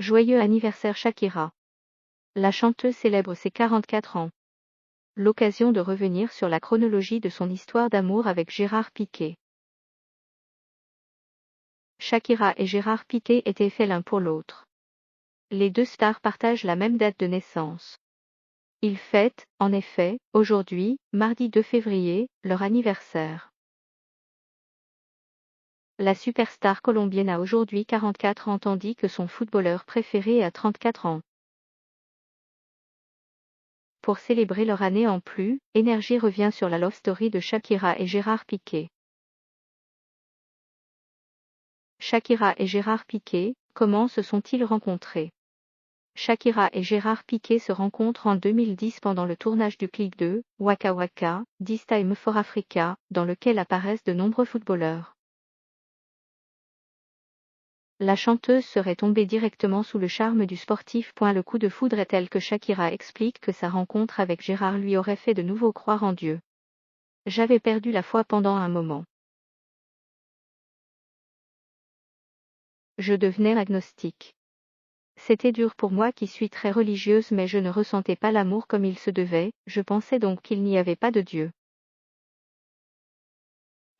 Joyeux anniversaire Shakira. La chanteuse célèbre ses 44 ans. L'occasion de revenir sur la chronologie de son histoire d'amour avec Gérard Piqué. Shakira et Gérard Piqué étaient faits l'un pour l'autre. Les deux stars partagent la même date de naissance. Ils fêtent, en effet, aujourd'hui, mardi 2 février, leur anniversaire. La superstar colombienne a aujourd'hui 44 ans tandis que son footballeur préféré a 34 ans. Pour célébrer leur année en plus, Énergie revient sur la love story de Shakira et Gérard Piqué. Shakira et Gérard Piqué, comment se sont-ils rencontrés? Shakira et Gérard Piqué se rencontrent en 2010 pendant le tournage du clip de Waka Waka, This Time for Africa, dans lequel apparaissent de nombreux footballeurs. La chanteuse serait tombée directement sous le charme du sportif. Le coup de foudre est tel que Shakira explique que sa rencontre avec Gérard lui aurait fait de nouveau croire en Dieu. J'avais perdu la foi pendant un moment. Je devenais agnostique. C'était dur pour moi qui suis très religieuse mais je ne ressentais pas l'amour comme il se devait, je pensais donc qu'il n'y avait pas de Dieu.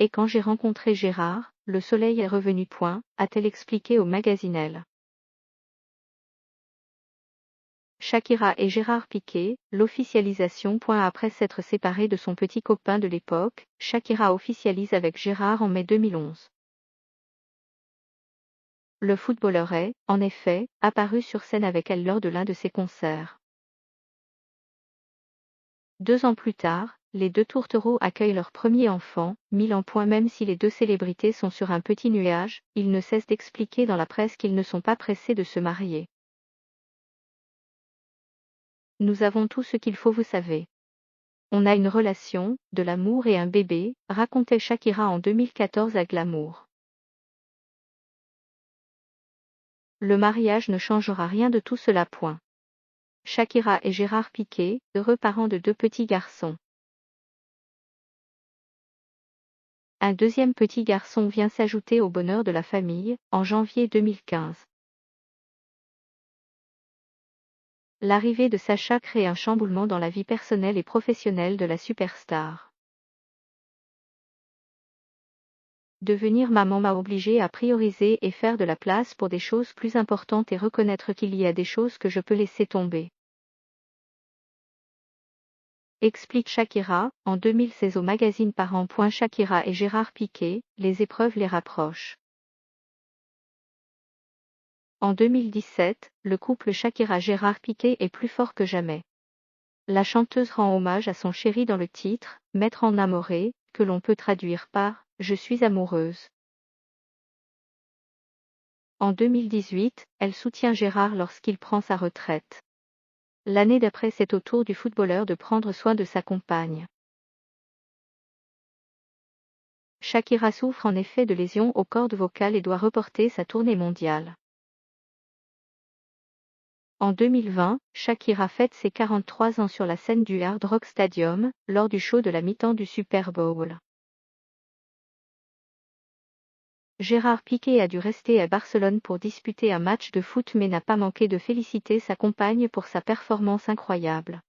Et quand j'ai rencontré Gérard, le soleil est revenu. A-t-elle expliqué au magazine Elle. Shakira et Gérard Piqué, l'officialisation. Après s'être séparée de son petit copain de l'époque, Shakira officialise avec Gérard en mai 2011. Le footballeur est, en effet, apparu sur scène avec elle lors de l'un de ses concerts. 2 ans plus tard, les deux tourtereaux accueillent leur premier enfant, Milan. Même si les deux célébrités sont sur un petit nuage, ils ne cessent d'expliquer dans la presse qu'ils ne sont pas pressés de se marier. Nous avons tout ce qu'il faut, vous savez. On a une relation, de l'amour et un bébé, racontait Shakira en 2014 à Glamour. Le mariage ne changera rien de tout cela. Shakira et Gérard Piqué, heureux parents de 2 petits garçons. Un deuxième petit garçon vient s'ajouter au bonheur de la famille, en janvier 2015. L'arrivée de Sacha crée un chamboulement dans la vie personnelle et professionnelle de la superstar. Devenir maman m'a obligée à prioriser et faire de la place pour des choses plus importantes et reconnaître qu'il y a des choses que je peux laisser tomber. Explique Shakira, en 2016 au magazine Parents. Shakira et Gérard Piqué, les épreuves les rapprochent. En 2017, le couple Shakira-Gérard Piqué est plus fort que jamais. La chanteuse rend hommage à son chéri dans le titre, Maître en amouré, que l'on peut traduire par « Je suis amoureuse ». En 2018, elle soutient Gérard lorsqu'il prend sa retraite. L'année d'après, c'est au tour du footballeur de prendre soin de sa compagne. Shakira souffre en effet de lésions aux cordes vocales et doit reporter sa tournée mondiale. En 2020, Shakira fête ses 43 ans sur la scène du Hard Rock Stadium, lors du show de la mi-temps du Super Bowl. Gérard Piqué a dû rester à Barcelone pour disputer un match de foot mais n'a pas manqué de féliciter sa compagne pour sa performance incroyable.